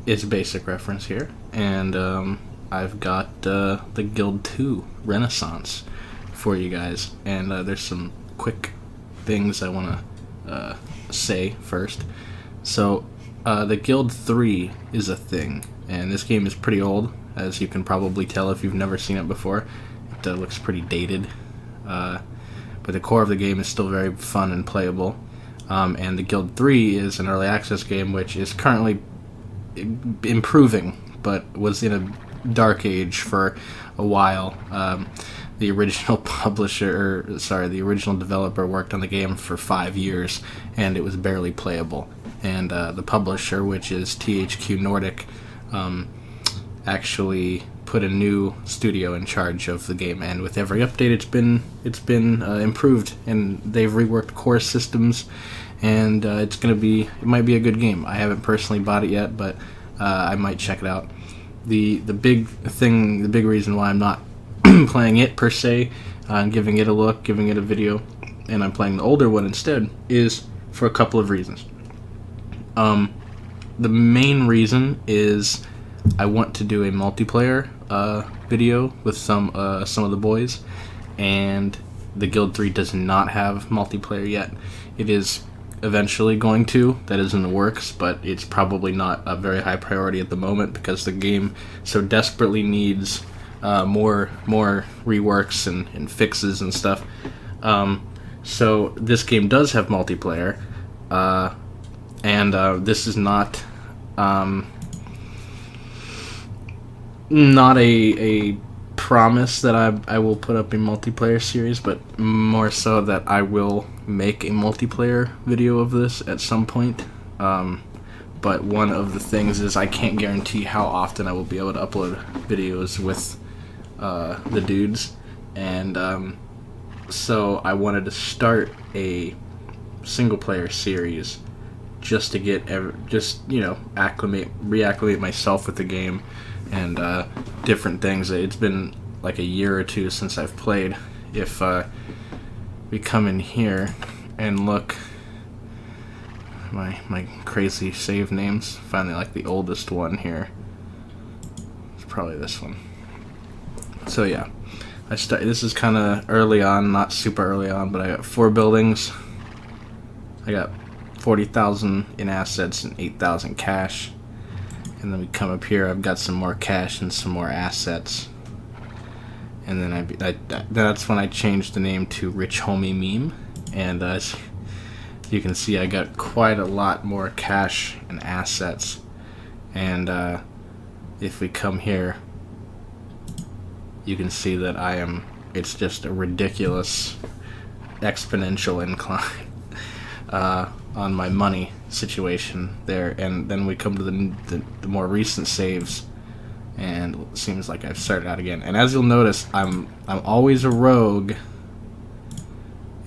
It's BasicReference here, and I've got the Guild 2 Renaissance for you guys, and there's some quick things I want to say first. So, the Guild 3 is a thing, and this game is pretty old, as you can probably tell if you've never seen it before. It looks pretty dated, but the core of the game is still very fun and playable. And the Guild 3 is an early access game which is currently improving, but was in a dark age for a while. The original the original developer worked on the game for 5 years, and it was barely playable. And the publisher, which is THQ Nordic, actually put a new studio in charge of the game, and with every update it's been improved, and they've reworked core systems, and it might be a good game. I haven't personally bought it yet, but I might check it out. The big reason why I'm not playing it per se, and giving it a look, giving it a video, and I'm playing the older one instead, is for a couple of reasons. The main reason is I want to do a multiplayer video with some of the boys, and the Guild 3 does not have multiplayer yet. It is eventually going to. That is in the works, but it's probably not a very high priority at the moment because the game so desperately needs more reworks and fixes and stuff. So this game does have multiplayer, and this is not a promise that I will put up a multiplayer series, but more so that I will make a multiplayer video of this at some point. But one of the things is I can't guarantee how often I will be able to upload videos with the dudes, and so I wanted to start a single player series just to get reacclimate myself with the game and different things. It's been like a year or two since I've played. If we come in here and look, my crazy save names, finally like the oldest one here. It's probably this one. So yeah, this is kind of early on, not super early on, but I got 4 buildings. I got 40,000 in assets and 8,000 cash. And then we come up here, I've got some more cash and some more assets. And then that's when I changed the name to Rich Homie Meme. And as you can see, I got quite a lot more cash and assets. And if we come here, you can see that it's just a ridiculous exponential incline on my money situation there. And then we come to the more recent saves, and it seems like I've started out again. And as you'll notice, I'm always a rogue,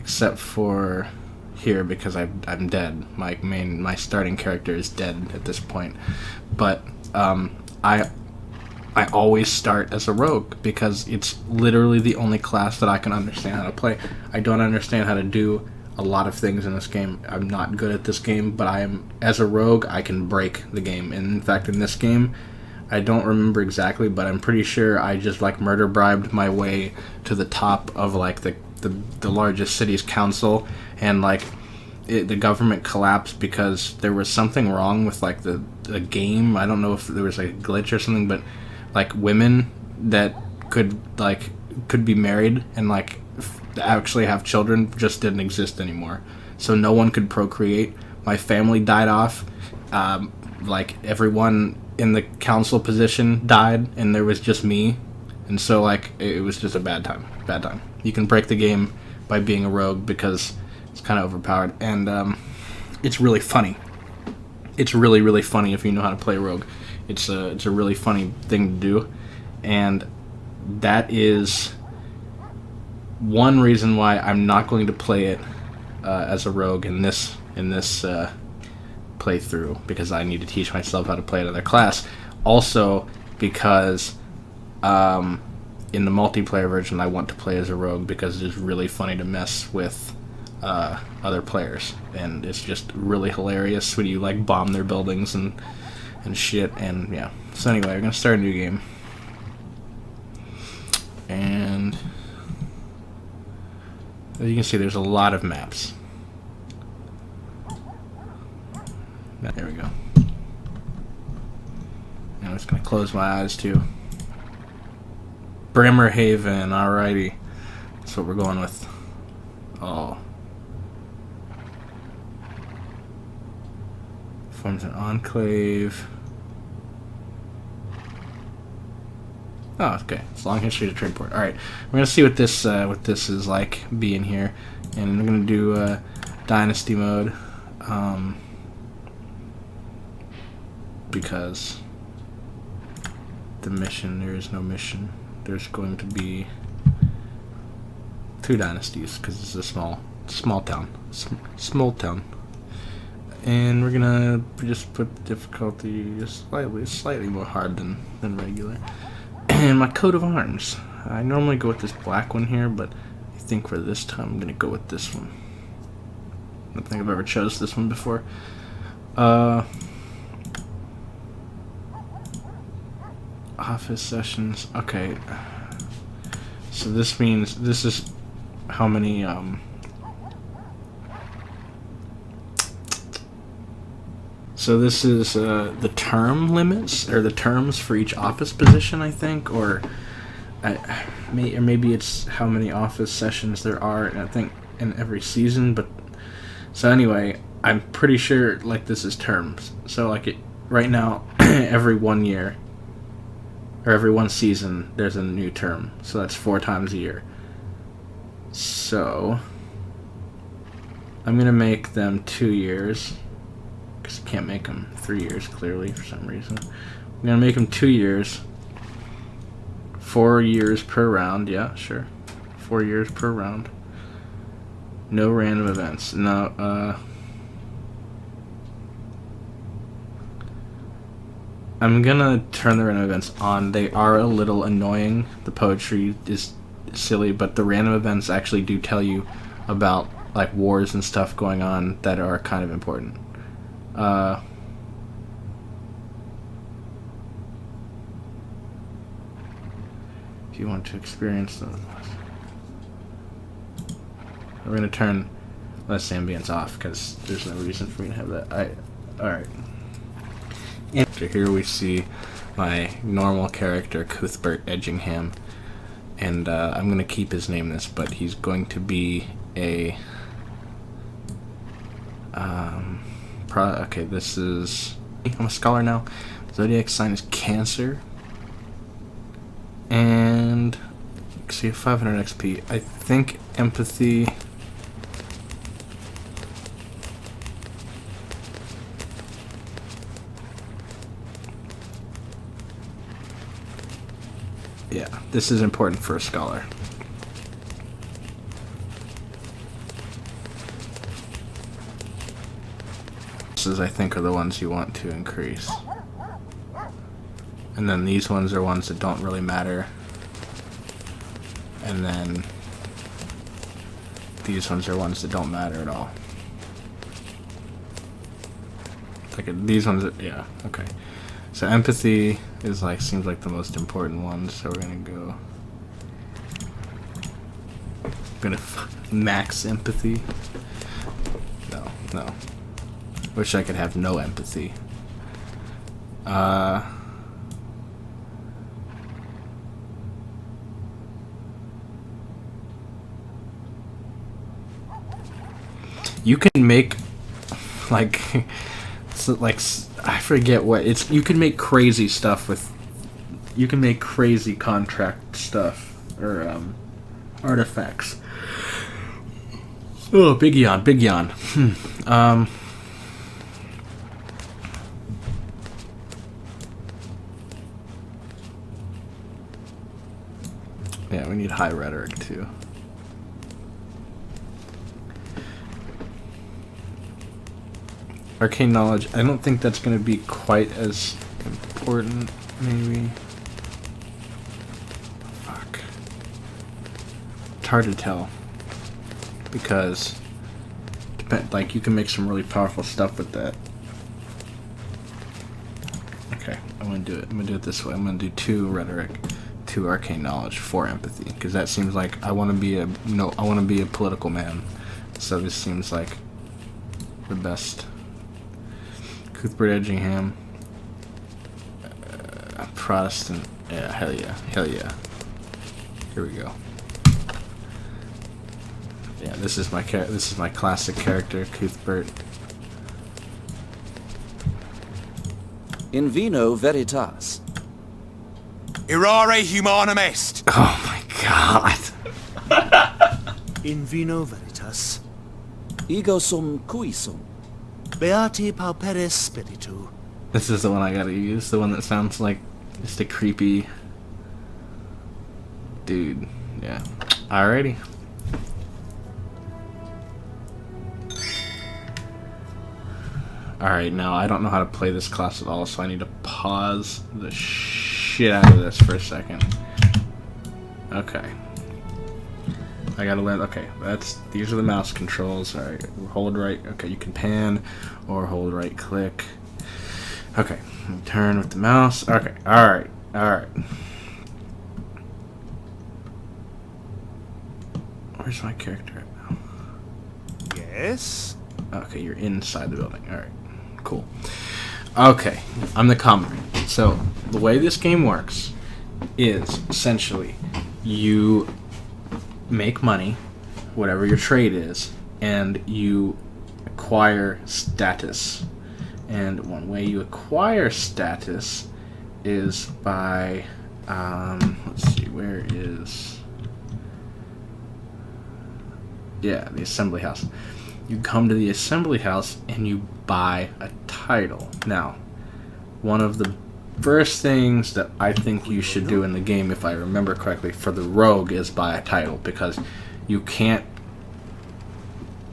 except for here because I'm dead. My starting character is dead at this point, but I always start as a rogue because it's literally the only class that I can understand how to play. I don't understand how to do a lot of things in this game. I'm not good at this game, but as a rogue, I can break the game. And in fact, in this game, I don't remember exactly, but I'm pretty sure I just murder bribed my way to the top of the largest city's council, and the government collapsed because there was something wrong with the game. I don't know if there was a glitch or something, but women that could be married and actually have children just didn't exist anymore. So no one could procreate. My family died off. Everyone in the council position died, and there was just me. And so it was just a bad time. You can break the game by being a rogue because it's kind of overpowered, and it's really funny. It's really, really funny if you know how to play rogue. It's a really funny thing to do, and that is one reason why I'm not going to play it as a rogue in this playthrough, because I need to teach myself how to play another class. Also, because in the multiplayer version, I want to play as a rogue because it is really funny to mess with other players, and it's just really hilarious when you bomb their buildings and and shit, and yeah. So anyway, we're gonna start a new game. And as you can see, there's a lot of maps. There we go. And I'm just gonna close my eyes too. Bremerhaven, alrighty. That's what we're going with. Oh. Forms an enclave. Oh, okay. It's a long history of trade port. Alright. We're gonna see what this is like being here. And we're gonna do Dynasty Mode. Because the mission, there is no mission. There's going to be 2 dynasties because it's a small town. Small town. And we're gonna just put the difficulty just slightly more hard than regular. And my coat of arms. I normally go with this black one here, but I think for this time I'm gonna go with this one. I don't think I've ever chose this one before. Office sessions. Okay. So this means this is how many so this is the term limits, or the terms for each office position, I think, or maybe it's how many office sessions there are, I think, in every season. But so anyway, I'm pretty sure like this is terms. So like right now, every 1 year or every 1 season, there's a new term. So that's 4 times a year. So I'm gonna make them 2 years. Because I can't make them 3 years, clearly, for some reason. I'm going to make them 2 years. 4 years per round. Yeah, sure. 4 years per round. No random events. No, I'm going to turn the random events on. They are a little annoying. The poetry is silly, but the random events actually do tell you about, like, wars and stuff going on that are kind of important. If you want to experience those, we're going to turn less ambience off because there's no reason for me to have that. Alright. And here we see my normal character, Cuthbert Edgingham, and I'm going to keep his name this, but he's going to be a okay, this is... I'm a scholar now. Zodiac sign is Cancer. And... see, 500 XP. I think empathy... yeah, this is important for a scholar. I think are the ones you want to increase, and then these ones are ones that don't really matter, and then these ones are ones that don't matter at all. Like these ones are, yeah, okay. So empathy is like, seems like the most important one, so we're gonna max empathy. No. Wish I could have no empathy. You can make like I forget what it's. You can make crazy stuff with. You can make crazy contract stuff or artifacts. Oh, big yawn, big yawn. Yeah, we need high rhetoric too. Arcane knowledge, I don't think that's going to be quite as important, maybe. Fuck. It's hard to tell. Because, like, you can make some really powerful stuff with that. Okay, I'm gonna do it. I'm gonna do it this way. I'm gonna do 2 rhetoric, 2 arcane knowledge, 4 empathy, because that seems like I want to be a I want to be a political man. So this seems like the best. Cuthbert Edgingham, Protestant. Yeah, hell yeah, hell yeah. Here we go. Yeah, this is my classic character, Cuthbert. In vino veritas. Irare humanum est. Oh my god. In vino veritas. Ego sum cui sum. Beati pauperis spiritu. This is the one I gotta use. The one that sounds like just a creepy dude. Yeah. Alrighty. Alright, now I don't know how to play this class at all, so I need to pause the shit out of this for a second. Okay. I gotta learn. Okay, these are the mouse controls. Alright, hold right. Okay, you can pan or hold right click. Okay, turn with the mouse. Okay, alright, alright. Where's my character at now? Yes. Okay, you're inside the building. Alright, cool. Okay, I'm the commoner. So, the way this game works is essentially you make money, whatever your trade is, and you acquire status. And one way you acquire status is by, let's see, where is, yeah, the assembly house. You come to the assembly house and you buy a title. Now, one of the first things that I think you should do in the game, if I remember correctly, for the rogue is buy a title, because you can't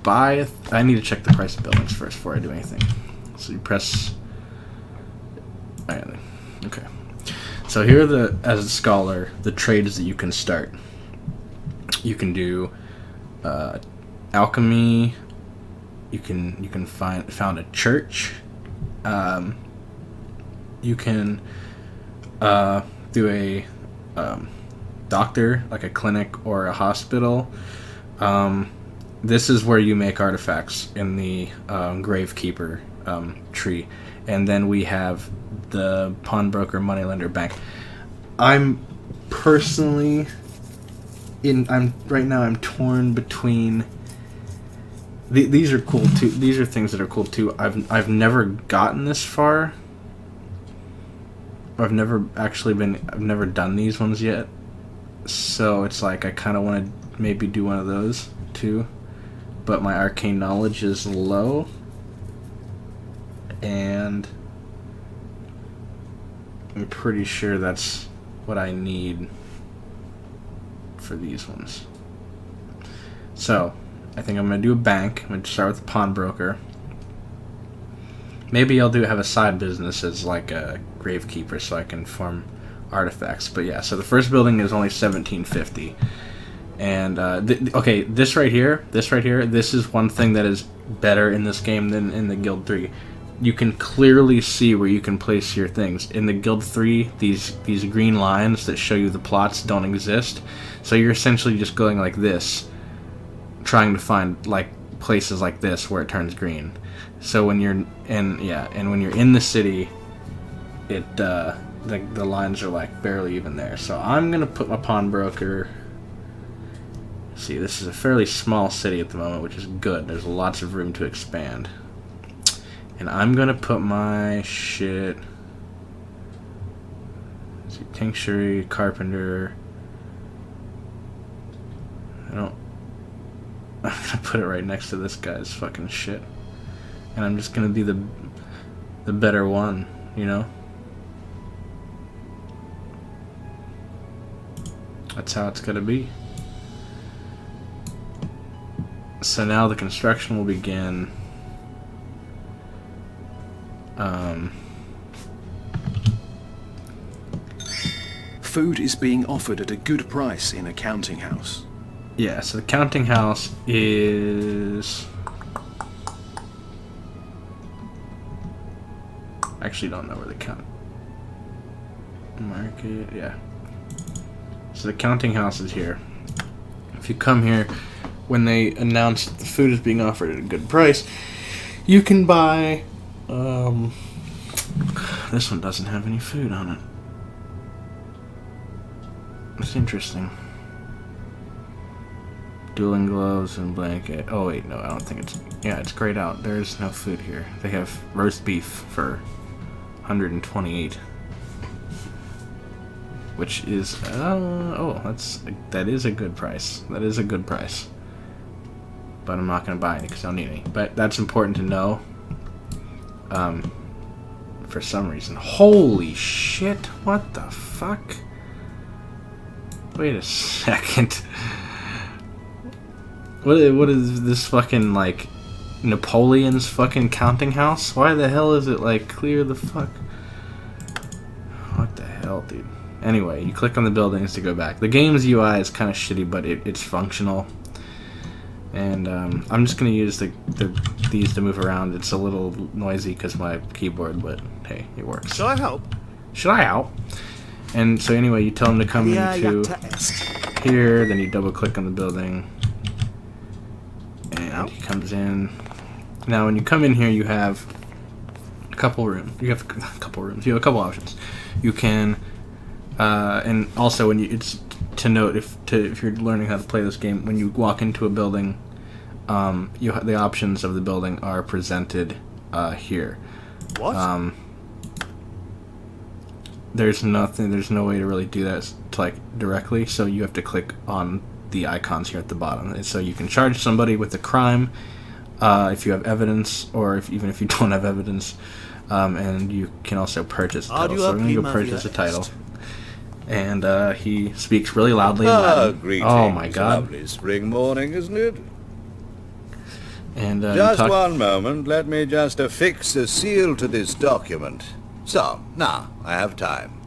buy I need to check the price of buildings first before I do anything. So you press, okay. So here are as a scholar, the trades that you can start. You can do alchemy. You can found a church. You can do a doctor, like a clinic or a hospital. This is where you make artifacts in the Gravekeeper tree. And then we have the pawnbroker, moneylender, bank. I'm personally right now I'm torn between these are cool too. These are things that are cool too. I've never gotten this far. I've never done these ones yet. So it's like I kind of want to maybe do one of those too. But my arcane knowledge is low. And I'm pretty sure that's what I need for these ones. So, I think I'm going to do a bank. I'm going to start with the pawnbroker. Maybe I'll have a side business as like a gravekeeper so I can form artifacts. But yeah, so the first building is only 1750. And, okay, this right here, this is one thing that is better in this game than in the Guild 3. You can clearly see where you can place your things. In the Guild 3, these green lines that show you the plots don't exist. So you're essentially just going like this, trying to find like places like this where it turns green. So when you're when you're in the city, it the lines are like barely even there. So I'm gonna put my pawnbroker. See, this is a fairly small city at the moment, which is good. There's lots of room to expand. And I'm gonna put my shit. Let's see, tincture, carpenter. I'm gonna put it right next to this guy's fucking shit. And I'm just gonna be the better one, you know? That's how it's gonna be. So now the construction will begin. Food is being offered at a good price in a counting house. Yeah, so the counting house is... I actually don't know where the count... Market, yeah. So the counting house is here. If you come here, when they announce that the food is being offered at a good price, you can buy. This one doesn't have any food on it. It's interesting. Dueling gloves and blanket. Oh wait, no, I don't think it's. Yeah, it's grayed out. There's no food here. They have roast beef for 128, which is that is a good price. That is a good price. But I'm not gonna buy any because I don't need any. But that's important to know. For some reason. Holy shit! What the fuck? Wait a second. What is this fucking, like, Napoleon's fucking counting house? Why the hell is it, like, clear the fuck? What the hell, dude? Anyway, you click on the buildings to go back. The game's UI is kind of shitty, but it's functional. And I'm just going to use these to move around. It's a little noisy because my keyboard, but hey, it works. Shall I help? Should I help? And so anyway, you tell him to come into here, then you double click on the building. And he comes in. Now, when you come in here, you have a couple rooms. You have a couple options. You can, and also it's to note if you're learning how to play this game, when you walk into a building, the options of the building are presented here. What? There's no way to really do that directly, so you have to click on the icons here at the bottom. And so you can charge somebody with a crime if you have evidence, or even if you don't have evidence, and you can also purchase a title. So we're going to go purchase a title. And he speaks really loudly in Latin. Greetings. Oh my god. Lovely spring morning, isn't it? And Just one moment, let me just affix a seal to this document. So, now, I have time.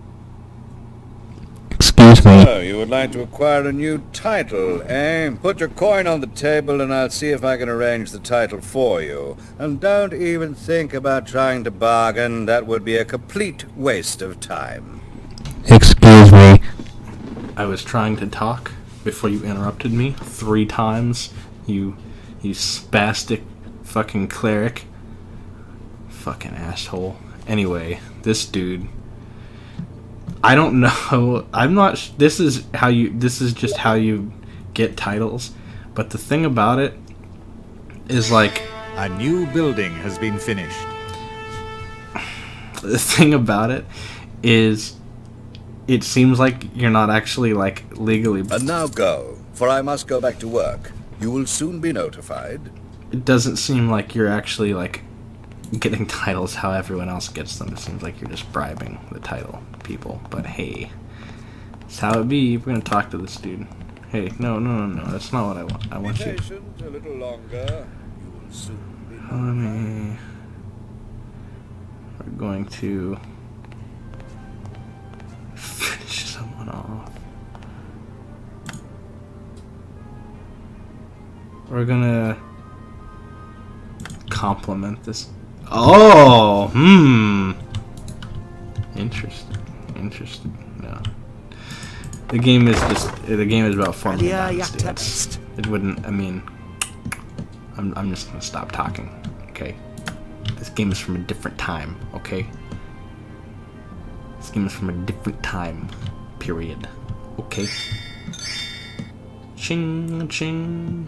Excuse me. So, you would like to acquire a new title, eh? Put your coin on the table and I'll see if I can arrange the title for you. And don't even think about trying to bargain. That would be a complete waste of time. Excuse me. I was trying to talk before you interrupted me 3 times. You spastic fucking cleric. Fucking asshole. Anyway, this dude, I don't know. I'm not. This is just how you get titles. But the thing about it is, like, A new building has been finished. the thing about it is, it seems like you're not actually, like, legally. And now go, for I must go back to work. You will soon be notified. It doesn't seem like you're actually, like, getting titles how everyone else gets them. It seems like you're just bribing the title people. But hey, it's how it be. We're gonna talk to this dude. Hey, no, that's not what I want. I want Be you. patient a little longer. You will soon be notified. We're going to finish someone off. We're gonna compliment this. Oh, Interesting. No. The game is about forming a dynasty. It wouldn't, I mean, I'm just gonna stop talking, okay? This game is from a different time, okay? This game is from a different time, period. Okay? Ching, ching.